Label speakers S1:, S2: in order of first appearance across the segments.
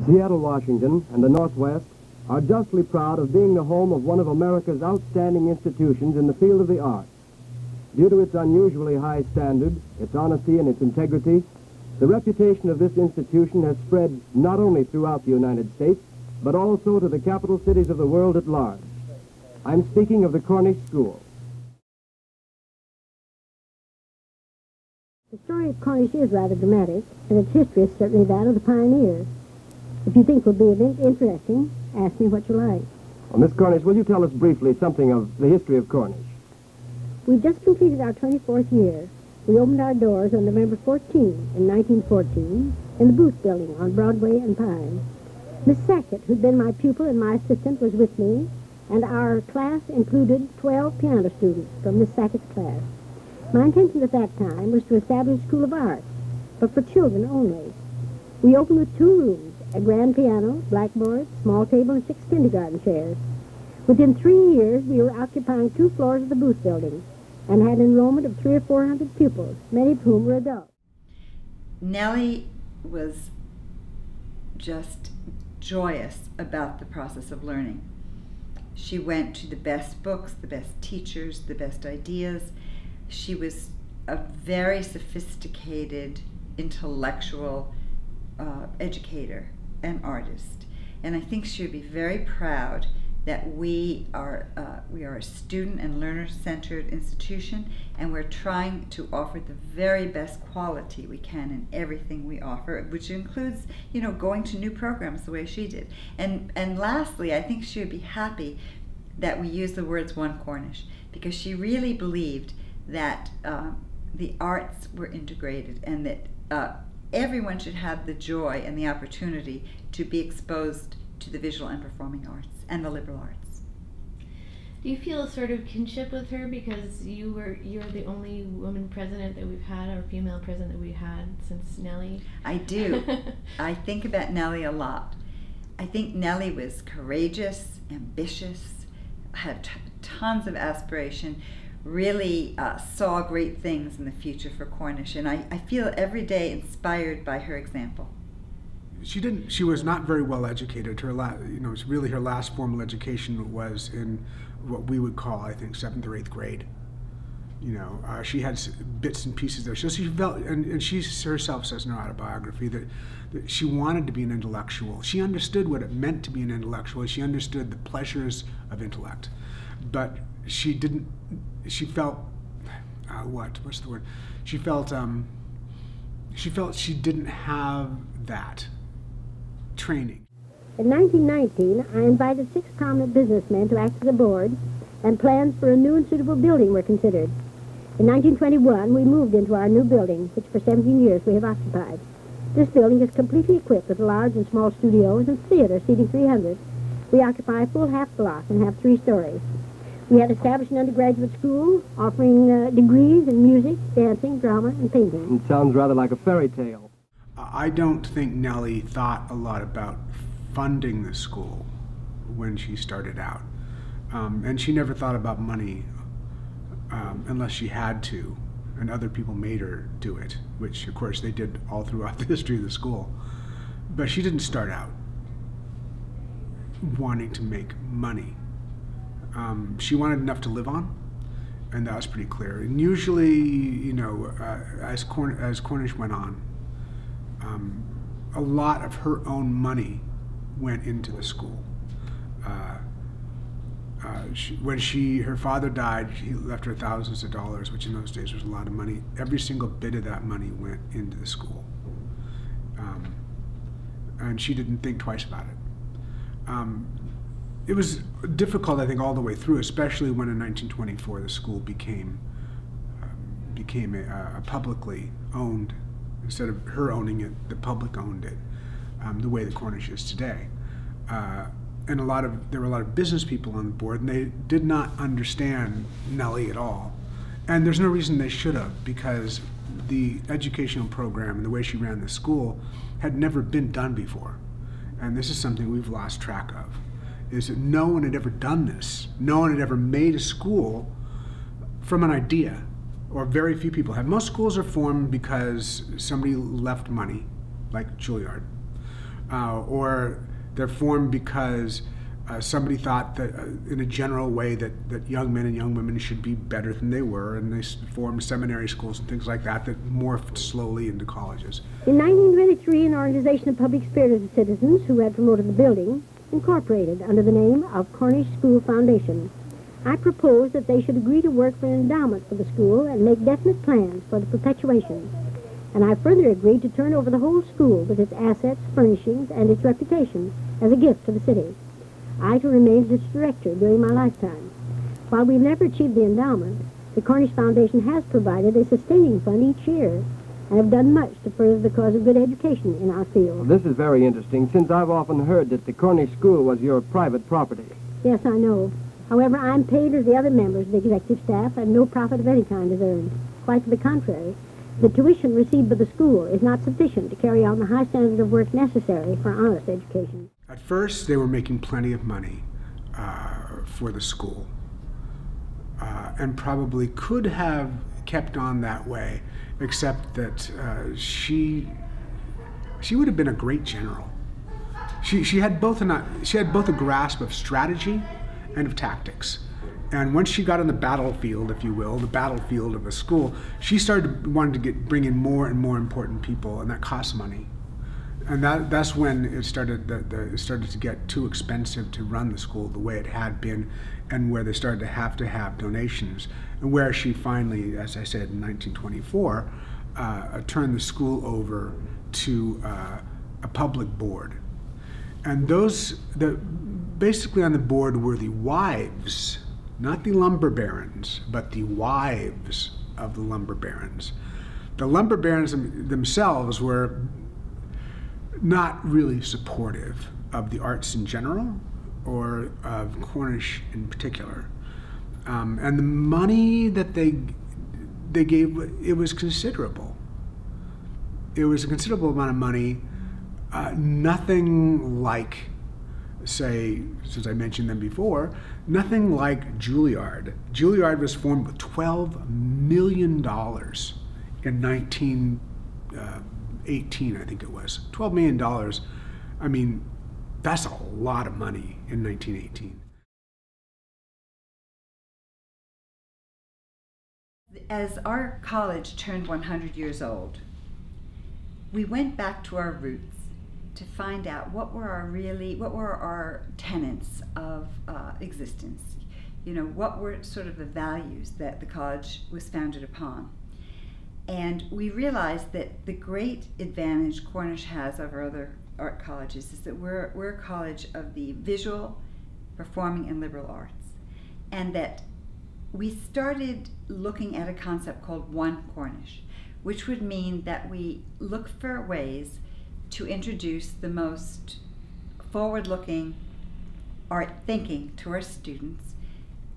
S1: Seattle, Washington, and the Northwest are justly proud of being the home of one of America's outstanding institutions in the field of the arts. Due to its unusually high standard, its honesty, and its integrity, the reputation of this institution has spread not only throughout the United States, but also to the capital cities of the world at large. I'm speaking of the Cornish School.
S2: The story of Cornish is rather dramatic, and its history is certainly that of the pioneers. If you think it will be interesting, ask me what you like.
S1: Well, Miss Cornish, will you tell us briefly something of the history of Cornish?
S2: We've just completed our 24th year. We opened our doors on November 14 in 1914 in the Booth Building on Broadway and Pine. Miss Sackett, who'd been my pupil and my assistant, was with me, and our class included 12 piano students from Miss Sackett's class. My intention at that time was to establish a school of art, but for children only. We opened with 2 rooms, a grand piano, blackboard, small table, and 6 kindergarten chairs. Within 3 years, we were occupying 2 floors of the Booth Building and had an enrollment of 300 or 400 pupils, many of whom were adults.
S3: Nellie was just joyous about the process of learning. She went to the best books, the best teachers, the best ideas. She was a very sophisticated, intellectual educator and artist. And I think she would be very proud that we are a student and learner-centered institution, and we're trying to offer the very best quality we can in everything we offer, which includes, you know, going to new programs the way she did. And lastly, I think she would be happy that we use the words One Cornish, because she really believed that the arts were integrated and that everyone should have the joy and the opportunity to be exposed to the visual and performing arts and the liberal arts.
S4: Do you feel a sort of kinship with her because you're the only woman president that we've had, or female president that we've had since Nellie?
S3: I do. I think about Nellie a lot. I think Nellie was courageous, ambitious, had tons of aspiration, really saw great things in the future for Cornish, and I feel every day inspired by her example.
S5: She was not very well educated. Her her last formal education was in what we would call, I think, 7th or 8th grade. She had bits and pieces there. So she felt, and she herself says in her autobiography that she wanted to be an intellectual. She understood what it meant to be an intellectual. She understood the pleasures of intellect, but she didn't. She felt what's the word? She felt she didn't have that training.
S2: In 1919, I invited 6 prominent businessmen to act as a board, and plans for a new and suitable building were considered. In 1921, we moved into our new building, which for 17 years we have occupied. This building is completely equipped with large and small studios and theater seating 300. We occupy a full half block and have 3 stories. We had established an undergraduate school offering degrees in music, dancing, drama, and painting.
S1: It sounds rather like a fairy tale.
S5: I don't think Nellie thought a lot about funding the school when she started out. And she never thought about money unless she had to, and other people made her do it, which of course they did all throughout the history of the school. But she didn't start out wanting to make money. She wanted enough to live on, and that was pretty clear. And usually, as Cornish went on, a lot of her own money went into the school. When her father died, he left her thousands of dollars, which in those days was a lot of money. Every single bit of that money went into the school. And she didn't think twice about it. It was difficult, I think, all the way through, especially when in 1924 the school became a publicly owned, instead of her owning it, the public owned it, the way the Cornish is today. And there were a lot of business people on the board, and they did not understand Nellie at all. And there's no reason they should have, because the educational program and the way she ran the school had never been done before. And this is something we've lost track of, is that no one had ever done this. No one had ever made a school from an idea, or very few people have. Most schools are formed because somebody left money, like Juilliard, or they're formed because somebody thought that in a general way that young men and young women should be better than they were, and they formed seminary schools and things like that morphed slowly into colleges.
S2: In 1923, an organization of public-spirited citizens who had promoted the building incorporated under the name of Cornish School Foundation. I proposed that they should agree to work for an endowment for the school and make definite plans for the perpetuation. And I further agreed to turn over the whole school with its assets, furnishings, and its reputation as a gift to the city. I to remain its director during my lifetime. While we've never achieved the endowment, the Cornish Foundation has provided a sustaining fund each year and have done much to further the cause of good education in our field.
S1: This is very interesting, since I've often heard that the Cornish School was your private property.
S2: Yes, I know. However, I'm paid as the other members of the executive staff, and no profit of any kind is earned. Quite to the contrary. The tuition received by the school is not sufficient to carry on the high standard of work necessary for honest education.
S5: At first, they were making plenty of money for the school, and probably could have kept on that way, except that she would have been a great general. She had both a grasp of strategy and of tactics. And once she got on the battlefield, if you will, the battlefield of a school, she started wanting to bring in more and more important people, and that costs money. And that's when it started to get too expensive to run the school the way it had been, and where they started to have donations, and where she finally, as I said, in 1924, turned the school over to a public board. And basically on the board were the wives, not the lumber barons, but the wives of the lumber barons. The lumber barons themselves were not really supportive of the arts in general, or of Cornish in particular. And the money that they gave, it was considerable. It was a considerable amount of money, nothing like, say, since I mentioned them before, nothing like Juilliard. Juilliard was formed with $12 million in 1918, I think it was. $12 million, I mean, that's a lot of money in 1918.
S3: As our college turned 100 years old, we went back to our roots to find out what were our tenets of existence. You know, what were sort of the values that the college was founded upon. And we realized that the great advantage Cornish has over other art colleges is that we're a college of the visual, performing, and liberal arts. And that we started looking at a concept called One Cornish, which would mean that we look for ways to introduce the most forward-looking art thinking to our students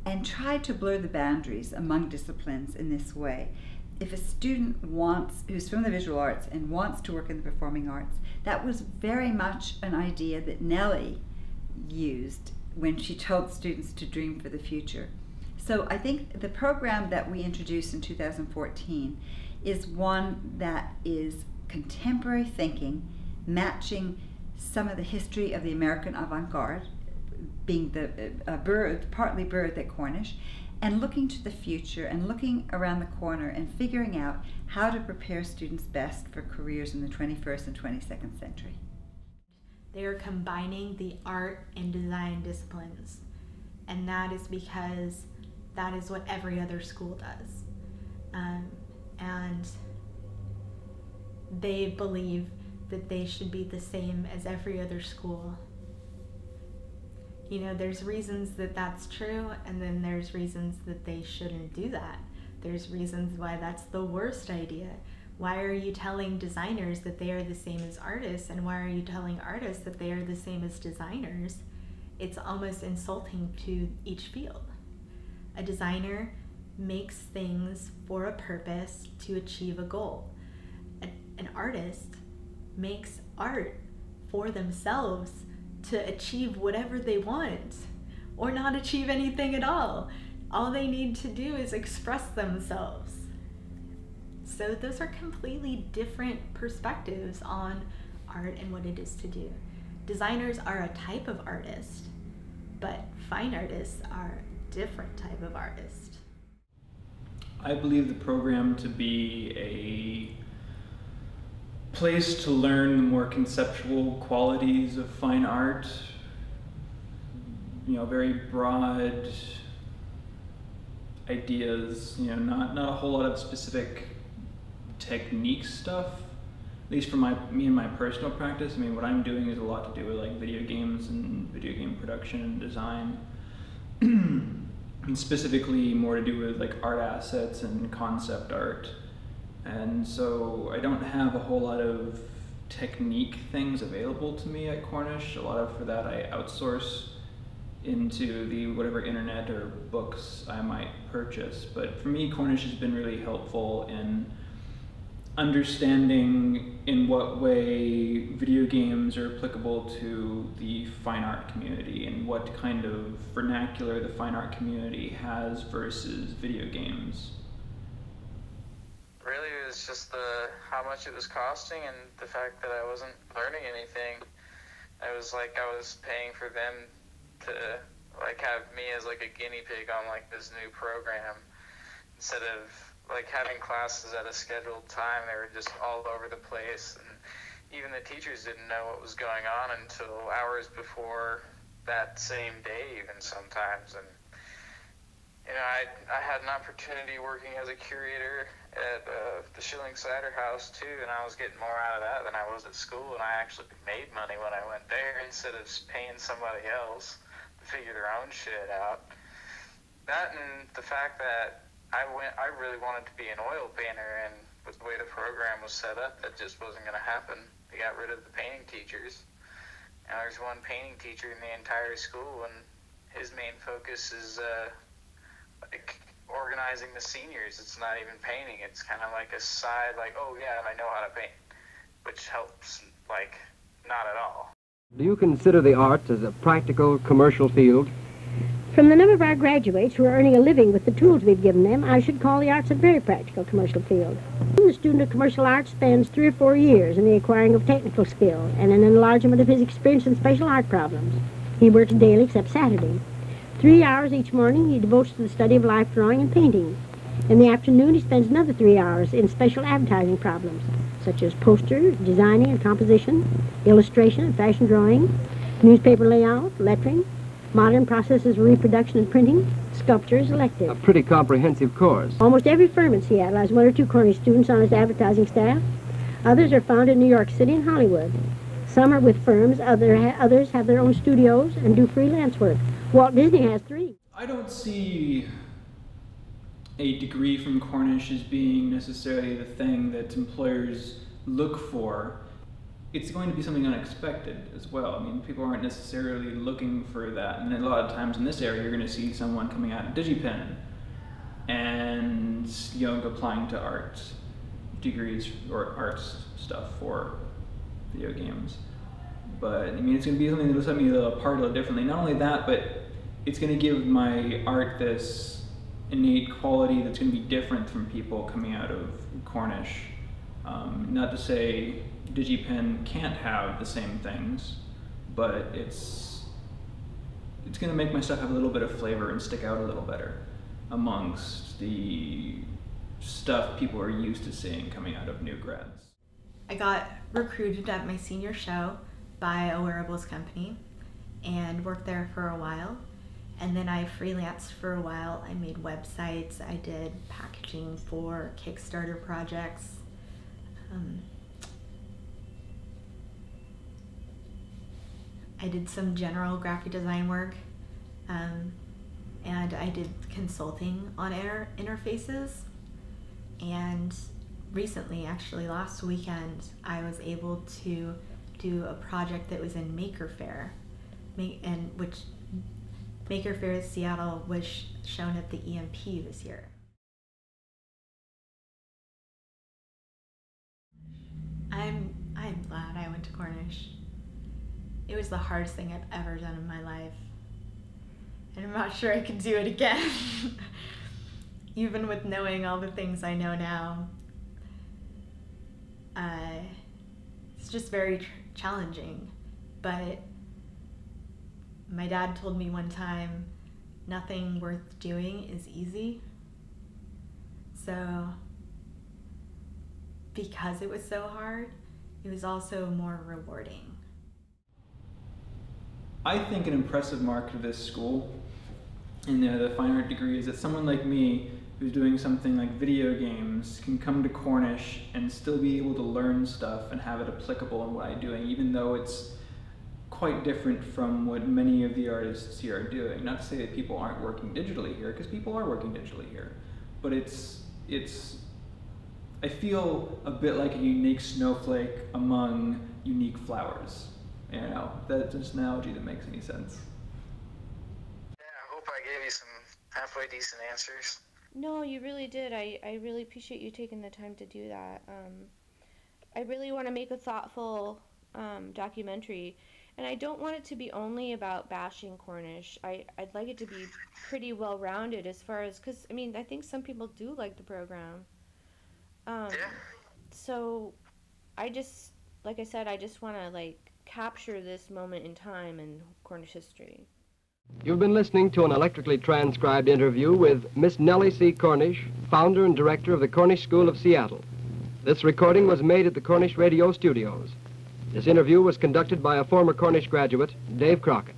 S3: and try to blur the boundaries among disciplines in this way. If a student who's from the visual arts and wants to work in the performing arts, that was very much an idea that Nellie used when she told students to dream for the future. So I think the program that we introduced in 2014 is one that is contemporary thinking, matching some of the history of the American avant-garde, being the partly birthed at Cornish, and looking to the future and looking around the corner and figuring out how to prepare students best for careers in the 21st and 22nd century.
S6: They are combining the art and design disciplines, and that is because that is what every other school does. And they believe that they should be the same as every other school. You know, there's reasons that that's true, and then there's reasons that they shouldn't do that. There's reasons why that's the worst idea. Why are you telling designers that they are the same as artists, and why are you telling artists that they are the same as designers? It's almost insulting to each field. A designer makes things for a purpose to achieve a goal. An artist makes art for themselves to achieve whatever they want, or not achieve anything at all. All they need to do is express themselves. So those are completely different perspectives on art and what it is to do. Designers are a type of artist, but fine artists are a different type of artist.
S7: I believe the program to be a place to learn the more conceptual qualities of fine art, very broad ideas, not a whole lot of specific technique stuff, at least for me and my personal practice. I mean, what I'm doing is a lot to do with like video games and video game production and design. And specifically more to do with like art assets and concept art. And so I don't have a whole lot of technique things available to me at Cornish. A lot of for that I outsource into the whatever internet or books I might purchase. But for me, Cornish has been really helpful in understanding in what way video games are applicable to the fine art community and what kind of vernacular the fine art community has versus video games.
S8: Really, it was just how much it was costing and the fact that I wasn't learning anything. I was paying for them to like have me as like a guinea pig on like this new program instead of like having classes at a scheduled time. They were just all over the place, and even the teachers didn't know what was going on until hours before that same day even sometimes. And I had an opportunity working as a curator at the Schilling Cider House too, and I was getting more out of that than I was at school, and I actually made money when I went there instead of paying somebody else to figure their own shit out. That and the fact that I really wanted to be an oil painter, and with the way the program was set up, that just wasn't going to happen. They got rid of the painting teachers. Now there's one painting teacher in the entire school, and his main focus is like organizing the seniors. It's not even painting. It's kind of like a side, like, oh yeah, I know how to paint, which helps, like, not at all.
S1: Do you consider the arts as a practical commercial field?
S2: From the number of our graduates who are earning a living with the tools we've given them, I should call the arts a very practical commercial field. The student of commercial arts spends 3 or 4 years in the acquiring of technical skill and an enlargement of his experience in special art problems. He works daily except Saturday. 3 hours each morning he devotes to the study of life drawing and painting. In the afternoon he spends another 3 hours in special advertising problems, such as poster, designing and composition, illustration and fashion drawing, newspaper layout, lettering, modern processes of reproduction and printing, sculpture is elective.
S1: A pretty comprehensive course.
S2: Almost every firm in Seattle has 1 or 2 Cornish students on its advertising staff. Others are found in New York City and Hollywood. Some are with firms, others have their own studios and do freelance work. Walt Disney has 3.
S7: I don't see a degree from Cornish as being necessarily the thing that employers look for. It's going to be something unexpected as well. I mean, people aren't necessarily looking for that, and a lot of times in this area you're going to see someone coming out of DigiPen and applying to art degrees or arts stuff for video games. But I mean, it's going to be something that'll set me apart a little differently. Not only that, but it's going to give my art this innate quality that's going to be different from people coming out of Cornish. Not to say DigiPen can't have the same things, but it's going to make my stuff have a little bit of flavor and stick out a little better amongst the stuff people are used to seeing coming out of new grads.
S6: I got recruited at my senior show by a wearables company and worked there for a while, and then I freelanced for a while. I made websites, I did packaging for Kickstarter projects. I did some general graphic design work, and I did consulting on interfaces. And recently, actually last weekend, I was able to do a project that was in Maker Faire, which Maker Faire Seattle was shown at the EMP this year. I'm glad I went to Cornish. It was the hardest thing I've ever done in my life, and I'm not sure I could do it again. Even with knowing all the things I know now, it's it's just very challenging. But my dad told me one time, nothing worth doing is easy. So because it was so hard, it was also more rewarding.
S7: I think an impressive mark of this school in the fine art degree is that someone like me who's doing something like video games can come to Cornish and still be able to learn stuff and have it applicable in what I'm doing, even though it's quite different from what many of the artists here are doing. Not to say that people aren't working digitally here, because people are working digitally here, but I feel a bit like a unique snowflake among unique flowers. You know, that's just an analogy that makes any sense.
S8: Yeah, I hope I gave you some halfway decent answers.
S4: No, you really did. I really appreciate you taking the time to do that. I really want to make a thoughtful documentary, and I don't want it to be only about bashing Cornish. I'd like it to be pretty well-rounded as far as, because, I mean, I think some people do like the program.
S8: Yeah.
S4: So I just, like I said, I just want to, like, capture this moment in time in Cornish history.
S1: You've been listening to an electrically transcribed interview with Miss Nellie C. Cornish, founder and director of the Cornish School of Seattle. This recording was made at the Cornish Radio Studios. This interview was conducted by a former Cornish graduate, Dave Crockett.